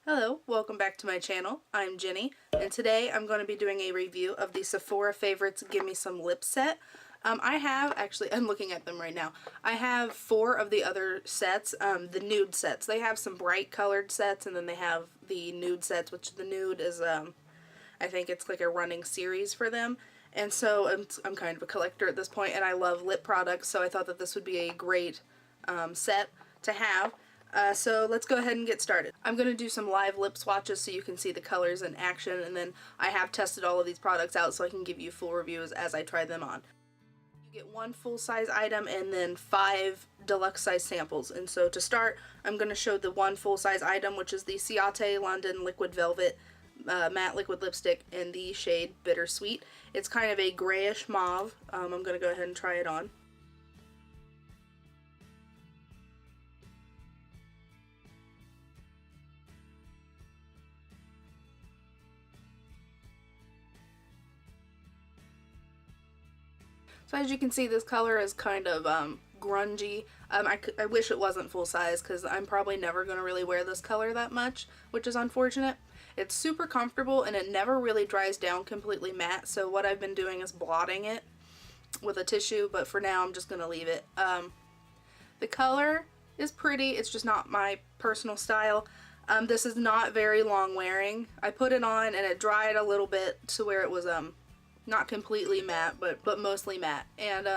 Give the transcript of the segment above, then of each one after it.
Hello, welcome back to my channel. I'm Jenny, and today I'm going to be doing a review of the Sephora Favorites Gimme Some Lip set. I'm looking at them right now. I have 4 of the other sets, the nude sets. They have some bright colored sets, and then they have the nude sets, which the nude is, I think it's like a running series for them. And so I'm kind of a collector at this point, and I love lip products, so I thought that this would be a great set to have. So let's go ahead and get started. I'm going to do some live lip swatches so you can see the colors in action, and then I have tested all of these products out so I can give you full reviews as I try them on. You get 1 full-size item and then 5 deluxe size samples. And so to start, I'm going to show the 1 full-size item, which is the Ciate London Liquid Velvet matte liquid lipstick in the shade Bittersweet. It's kind of a grayish mauve. I'm going to go ahead and try it on. So as you can see, this color is kind of grungy. I wish it wasn't full size because I'm probably never going to really wear this color that much, which is unfortunate. It's super comfortable and it never really dries down completely matte, so what I've been doing is blotting it with a tissue, but for now I'm just going to leave it. The color is pretty, it's just not my personal style. This is not very long wearing. I put it on and it dried a little bit to where it was not completely matte, but mostly matte. And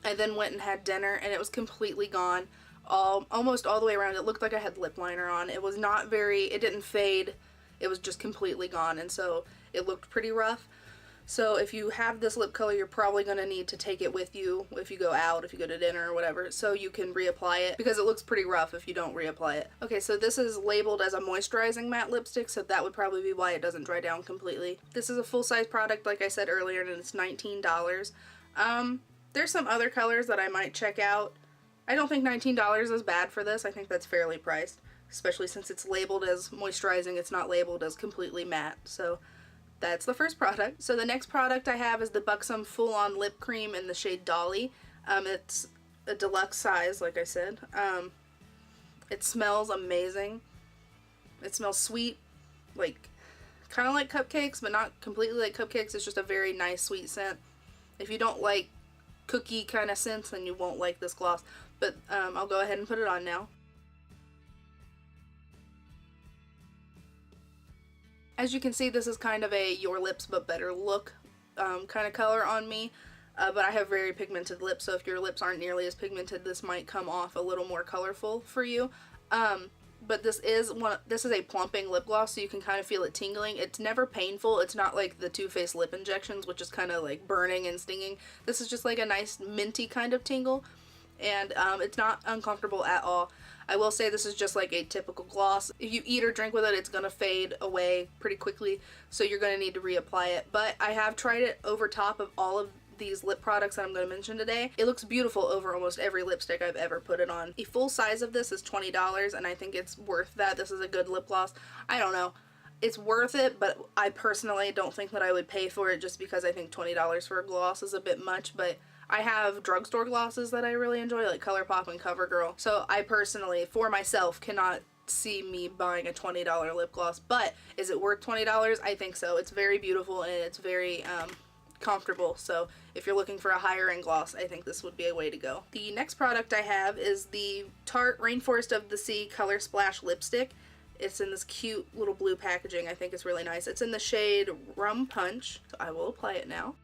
I then went and had dinner and it was completely gone, almost all the way around. It looked like I had lip liner on. It was not very, it didn't fade, it was just completely gone, and so it looked pretty rough. So if you have this lip color, you're probably going to need to take it with you if you go out, if you go to dinner or whatever, so you can reapply it, because it looks pretty rough if you don't reapply it. Okay, so this is labeled as a moisturizing matte lipstick, so that would probably be why it doesn't dry down completely. This is a full-size product, like I said earlier, and it's $19. There's some other colors that I might check out. I don't think $19 is bad for this. I think that's fairly priced, especially since it's labeled as moisturizing. It's not labeled as completely matte, so that's the first product. So the next product I have is the Buxom Full On Lip Cream in the shade Dolly. It's a deluxe size, like I said. It smells amazing. It smells sweet, like kind of like cupcakes, but not completely like cupcakes. It's just a very nice sweet scent. If you don't like cookie kind of scents, then you won't like this gloss. But I'll go ahead and put it on now. As you can see, this is kind of a Your Lips But Better look kind of color on me, but I have very pigmented lips, so if your lips aren't nearly as pigmented, this might come off a little more colorful for you. But this is a plumping lip gloss, so you can kind of feel it tingling. It's never painful. It's not like the Too Faced lip injections, which is kind of like burning and stinging. This is just like a nice minty kind of tingle, and it's not uncomfortable at all. I will say this is just like a typical gloss. If you eat or drink with it, it's going to fade away pretty quickly, so you're going to need to reapply it. But I have tried it over top of all of these lip products that I'm going to mention today. It looks beautiful over almost every lipstick I've ever put it on. A full size of this is $20, and I think it's worth that. This is a good lip gloss. I don't know. It's worth it, but I personally don't think that I would pay for it, just because I think $20 for a gloss is a bit much. But I have drugstore glosses that I really enjoy, like ColourPop and CoverGirl. So I personally, for myself, cannot see me buying a $20 lip gloss. But is it worth $20? I think so. It's very beautiful and it's very comfortable. So if you're looking for a higher end gloss, I think this would be a way to go. The next product I have is the Tarte Rainforest of the Sea Color Splash Lipstick. It's in this cute little blue packaging. I think it's really nice. It's in the shade Rum Punch. So I will apply it now.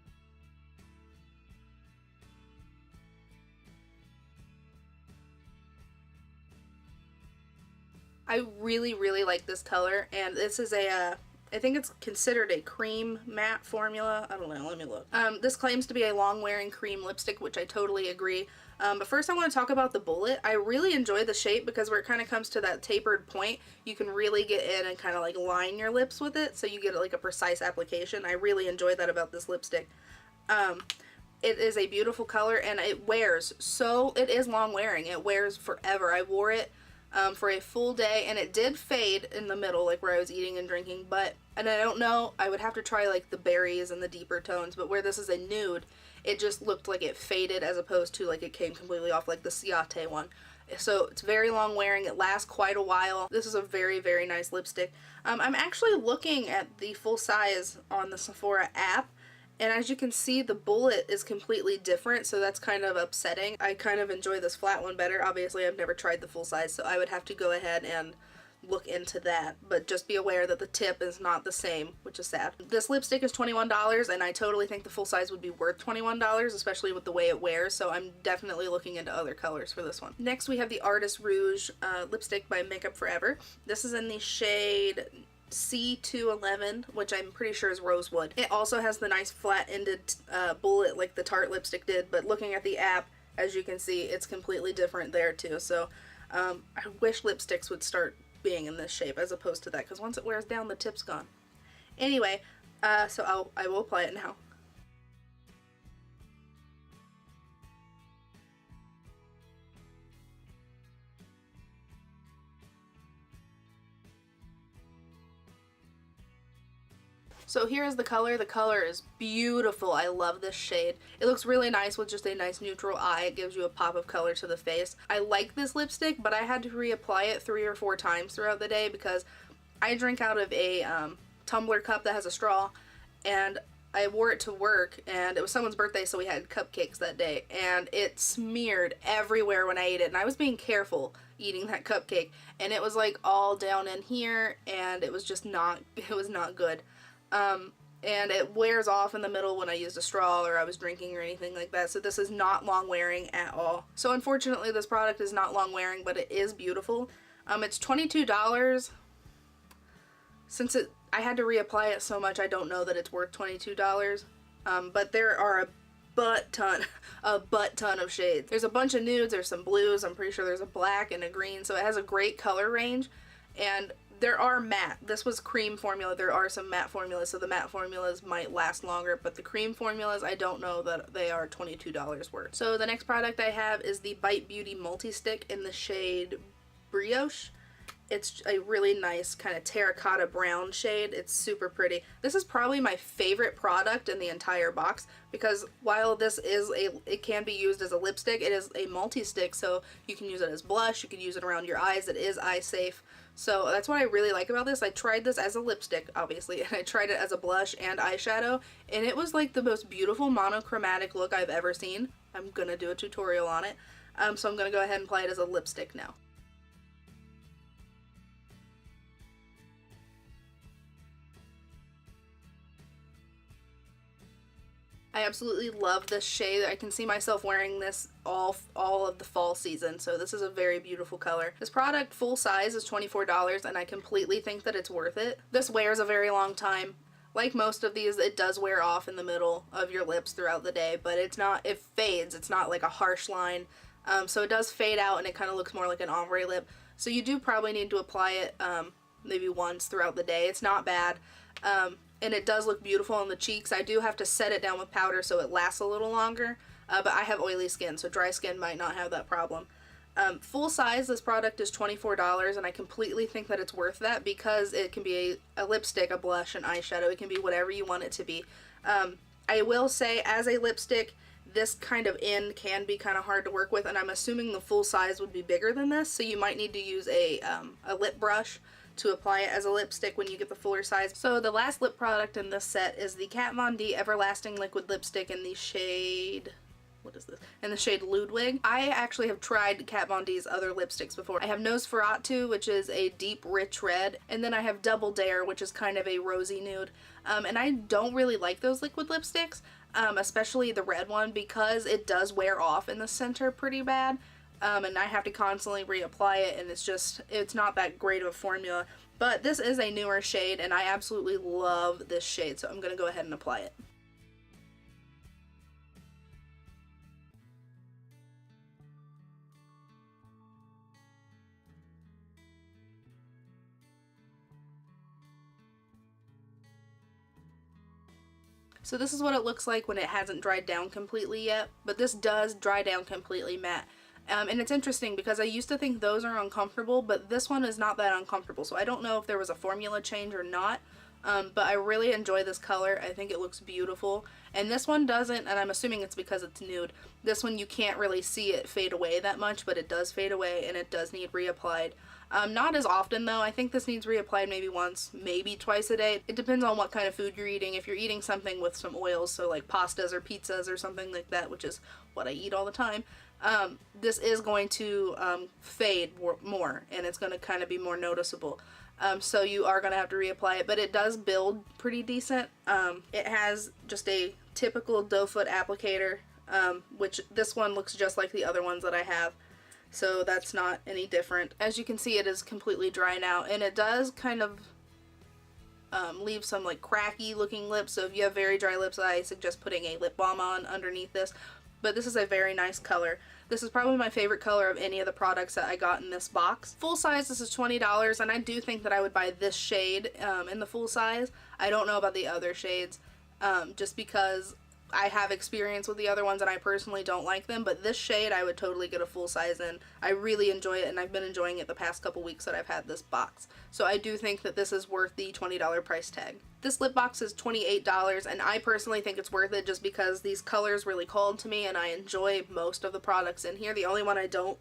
I really, really like this color, and this is a, I think it's considered a cream matte formula. I don't know, let me look. This claims to be a long-wearing cream lipstick, which I totally agree. But first I want to talk about the bullet. I really enjoy the shape because where it kind of comes to that tapered point, you can really get in and kind of like line your lips with it, so you get like a precise application. I really enjoy that about this lipstick. It is a beautiful color, and it wears, so it is long wearing. It wears forever. I wore it for a full day, and it did fade in the middle, like where I was eating and drinking, and I don't know, I would have to try like the berries and the deeper tones, but where this is a nude, it just looked like it faded as opposed to like it came completely off like the Ciate one. So it's very long wearing. It lasts quite a while. This is a very, very nice lipstick. I'm actually looking at the full size on the Sephora app, and as you can see, the bullet is completely different, so that's kind of upsetting. I kind of enjoy this flat one better. Obviously, I've never tried the full size, so I would have to go ahead and look into that, but just be aware that the tip is not the same, which is sad. This lipstick is $21, and I totally think the full size would be worth $21, especially with the way it wears, so I'm definitely looking into other colors for this one. Next, we have the Artist Rouge lipstick by Makeup Forever. This is in the shade C211, which I'm pretty sure is Rosewood. It also has the nice flat-ended bullet like the Tarte lipstick did, but looking at the app, as you can see, it's completely different there too, so I wish lipsticks would start being in this shape as opposed to that, because once it wears down, the tip's gone. Anyway, so I will apply it now. So here is the color. The color is beautiful. I love this shade. It looks really nice with just a nice neutral eye. It gives you a pop of color to the face. I like this lipstick, but I had to reapply it 3 or 4 times throughout the day because I drink out of a tumbler cup that has a straw, and I wore it to work, and it was someone's birthday, so we had cupcakes that day, and it smeared everywhere when I ate it, and I was being careful eating that cupcake, and it was like all down in here, and it was just not, it was not good. And it wears off in the middle when I used a straw or I was drinking or anything like that, so this is not long wearing at all. So unfortunately this product is not long wearing, but it is beautiful. It's $22. Since I had to reapply it so much, I don't know that it's worth $22. But there are a butt ton of shades. There's a bunch of nudes, there's some blues, I'm pretty sure there's a black and a green, so it has a great color range. And there are matte. This was cream formula. There are some matte formulas, so the matte formulas might last longer, but the cream formulas, I don't know that they are $22 worth. So the next product I have is the Bite Beauty Multi-Stick in the shade Brioche. It's a really nice kind of terracotta brown shade. It's super pretty. This is probably my favorite product in the entire box because while this is it can be used as a lipstick, it is a multi-stick, so you can use it as blush, you can use it around your eyes, it is eye safe. So that's what I really like about this. I tried this as a lipstick, obviously, and I tried it as a blush and eyeshadow, and it was like the most beautiful monochromatic look I've ever seen. I'm gonna do a tutorial on it. So I'm gonna go ahead and apply it as a lipstick now. I absolutely love this shade. I can see myself wearing this all of the fall season, so this is a very beautiful color. This product, full size, is $24, and I completely think that it's worth it. This wears a very long time. Like most of these, it does wear off in the middle of your lips throughout the day, but it's not, it fades. It's not like a harsh line, so it does fade out, and it kind of looks more like an ombre lip. So you do probably need to apply it maybe once throughout the day. It's not bad. And it does look beautiful on the cheeks. I do have to set it down with powder so it lasts a little longer, but I have oily skin, so dry skin might not have that problem. Full size, this product is $24, and I completely think that it's worth that because it can be a lipstick, a blush, an eyeshadow. It can be whatever you want it to be. I will say, as a lipstick, this kind of end can be kind of hard to work with, and I'm assuming the full size would be bigger than this, so you might need to use a lip brush to apply it as a lipstick when you get the fuller size. So the last lip product in this set is the Kat Von D Everlasting Liquid Lipstick in the shade, what is this? In the shade Ludwig. I actually have tried Kat Von D's other lipsticks before. I have Nosferatu, which is a deep rich red, and then I have Double Dare, which is kind of a rosy nude. And I don't really like those liquid lipsticks, especially the red one, because it does wear off in the center pretty bad. And I have to constantly reapply it, and it's not that great of a formula. But this is a newer shade, and I absolutely love this shade, so I'm going to go ahead and apply it. So this is what it looks like when it hasn't dried down completely yet, but this does dry down completely matte. And it's interesting because I used to think those are uncomfortable, but this one is not that uncomfortable. So I don't know if there was a formula change or not, But I really enjoy this color. I think it looks beautiful. And this one doesn't, and I'm assuming it's because it's nude. This one you can't really see it fade away that much, but it does fade away and it does need reapplied. Not as often though. I think this needs reapplied maybe once, maybe twice a day. It depends on what kind of food you're eating. If you're eating something with some oils, so like pastas or pizzas or something like that, which is what I eat all the time, this is going to fade more, and it's going to kind of be more noticeable. So you are going to have to reapply it, but it does build pretty decent. It has just a typical doe foot applicator, which this one looks just like the other ones that I have. So that's not any different. As you can see, it is completely dry now, and it does kind of leave some like cracky looking lips. So if you have very dry lips, I suggest putting a lip balm on underneath this. But this is a very nice color. This is probably my favorite color of any of the products that I got in this box. Full size, this is $20, and I do think that I would buy this shade in the full size. I don't know about the other shades, just because I have experience with the other ones and I personally don't like them, but this shade I would totally get a full size in. I really enjoy it, and I've been enjoying it the past couple weeks that I've had this box. So I do think that this is worth the $20 price tag. This lip box is $28, and I personally think it's worth it just because these colors really called to me and I enjoy most of the products in here. The only one I don't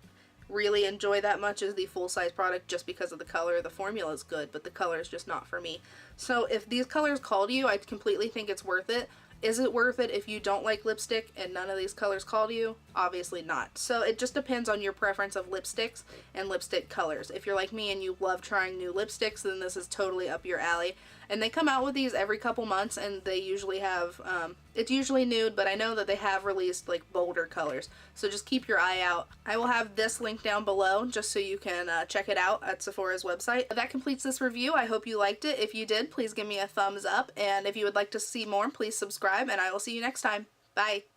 really enjoy that much is the full-size product just because of the color. The formula is good, but the color is just not for me. So if these colors call to you, I completely think it's worth it. Is it worth it if you don't like lipstick and none of these colors call to you? Obviously not. So it just depends on your preference of lipsticks and lipstick colors. If you're like me and you love trying new lipsticks, then this is totally up your alley. And they come out with these every couple months, and they usually have, it's usually nude, but I know that they have released like bolder colors. So just keep your eye out. I will have this link down below just so you can check it out at Sephora's website. That completes this review. I hope you liked it. If you did, please give me a thumbs up. And if you would like to see more, please subscribe, and I will see you next time. Bye!